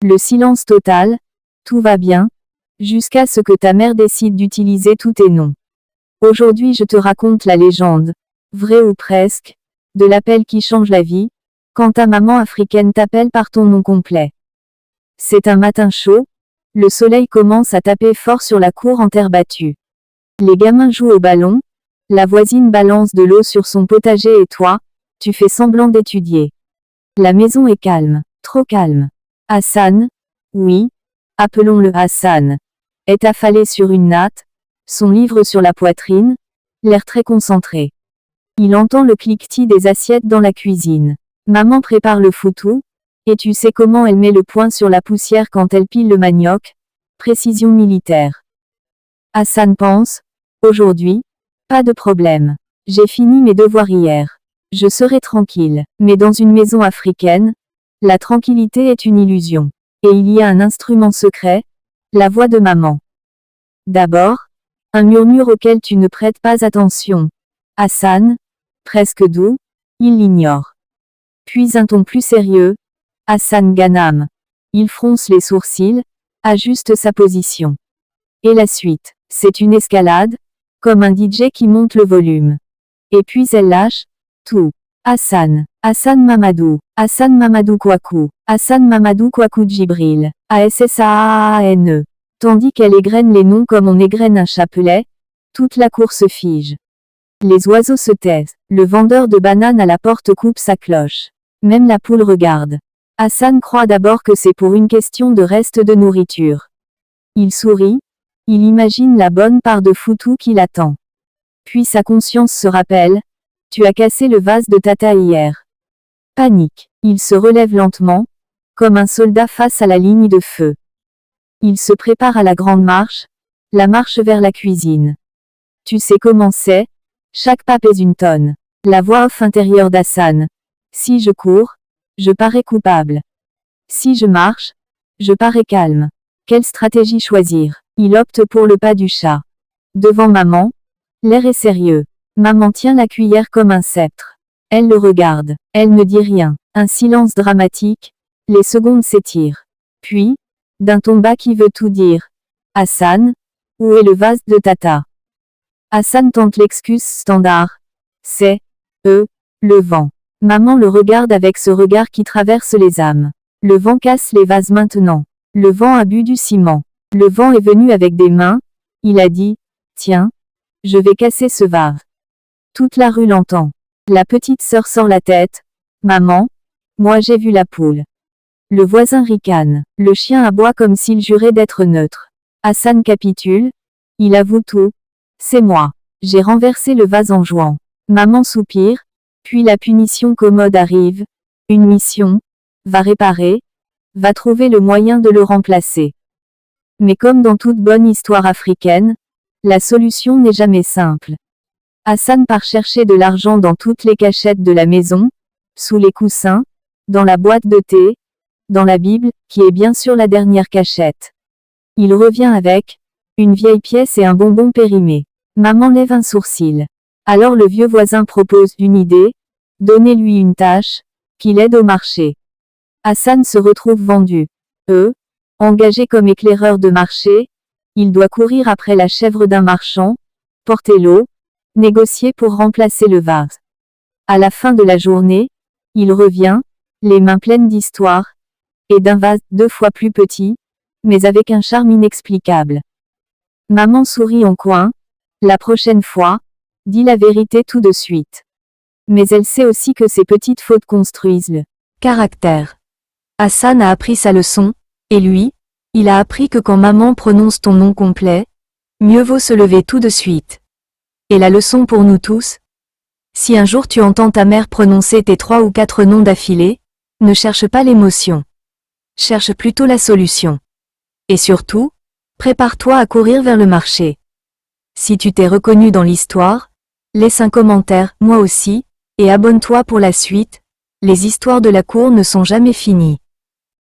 Le silence total, tout va bien, jusqu'à ce que ta mère décide d'utiliser tous tes noms. Aujourd'hui je te raconte la légende, vraie ou presque, de l'appel qui change la vie, quand ta maman africaine t'appelle par ton nom complet. C'est un matin chaud, le soleil commence à taper fort sur la cour en terre battue. Les gamins jouent au ballon, la voisine balance de l'eau sur son potager et toi, tu fais semblant d'étudier. La maison est calme, trop calme. Hassan, oui, appelons-le Hassan, est affalé sur une natte, son livre sur la poitrine, l'air très concentré. Il entend le cliquetis des assiettes dans la cuisine. Maman prépare le foutou, et tu sais comment elle met le poing sur la poussière quand elle pile le manioc, précision militaire. Hassan pense, aujourd'hui, pas de problème. J'ai fini mes devoirs hier. Je serai tranquille. Mais dans une maison africaine, la tranquillité est une illusion. Et il y a un instrument secret, la voix de maman. D'abord, un murmure auquel tu ne prêtes pas attention. Hassan, presque doux, il l'ignore. Puis un ton plus sérieux. Hassan Ghanam. Il fronce les sourcils, ajuste sa position. Et la suite, c'est une escalade, comme un DJ qui monte le volume. Et puis elle lâche, tout. Hassan, Hassan Mamadou Kouakou, Hassan Mamadou Kouakou Djibril, ASSAAANE. Tandis qu'elle égrène les noms comme on égrène un chapelet, toute la cour se fige. Les oiseaux se taisent, le vendeur de bananes à la porte coupe sa cloche. Même la poule regarde. Hassan croit d'abord que c'est pour une question de reste de nourriture. Il sourit, il imagine la bonne part de foutou qui l'attend. Puis sa conscience se rappelle, tu as cassé le vase de tata hier. Panique, il se relève lentement, comme un soldat face à la ligne de feu. Il se prépare à la grande marche, la marche vers la cuisine. Tu sais comment c'est, chaque pas pèse une tonne. La voix off intérieure d'Hassan. Si je cours, je parais coupable. Si je marche, je parais calme. Quelle stratégie choisir? Il opte pour le pas du chat. Devant maman, l'air est sérieux. Maman tient la cuillère comme un sceptre. Elle le regarde. Elle ne dit rien. Un silence dramatique. Les secondes s'étirent. Puis, d'un ton bas qui veut tout dire. Hassan, où est le vase de tata? Hassan tente l'excuse standard. C'est, le vent. Maman le regarde avec ce regard qui traverse les âmes. Le vent casse les vases maintenant. Le vent a bu du ciment. Le vent est venu avec des mains. Il a dit, tiens, je vais casser ce vase. Toute la rue l'entend. La petite sœur sort la tête. Maman, moi j'ai vu la poule. Le voisin ricane. Le chien aboie comme s'il jurait d'être neutre. Hassan capitule. Il avoue tout. C'est moi. J'ai renversé le vase en jouant. Maman soupire. Puis la punition commode arrive. Une mission. Va réparer. Va trouver le moyen de le remplacer. Mais comme dans toute bonne histoire africaine, la solution n'est jamais simple. Hassan part chercher de l'argent dans toutes les cachettes de la maison, sous les coussins, dans la boîte de thé, dans la Bible, qui est bien sûr la dernière cachette. Il revient avec une vieille pièce et un bonbon périmé. Maman lève un sourcil. Alors le vieux voisin propose une idée, donnez-lui une tâche, qu'il aide au marché. Hassan se retrouve vendu. Engagé comme éclaireur de marché, il doit courir après la chèvre d'un marchand, porter l'eau, négocier pour remplacer le vase. À la fin de la journée, il revient, les mains pleines d'histoire, et d'un vase 2 fois plus petit, mais avec un charme inexplicable. Maman sourit en coin, la prochaine fois, dit la vérité tout de suite. Mais elle sait aussi que ces petites fautes construisent le caractère. Hassan a appris sa leçon, et lui, il a appris que quand maman prononce ton nom complet, mieux vaut se lever tout de suite. Et la leçon pour nous tous? Si un jour tu entends ta mère prononcer tes 3 ou 4 noms d'affilée, ne cherche pas l'émotion. Cherche plutôt la solution. Et surtout, prépare-toi à courir vers le marché. Si tu t'es reconnu dans l'histoire, laisse un commentaire, moi aussi, et abonne-toi pour la suite, les histoires de la cour ne sont jamais finies.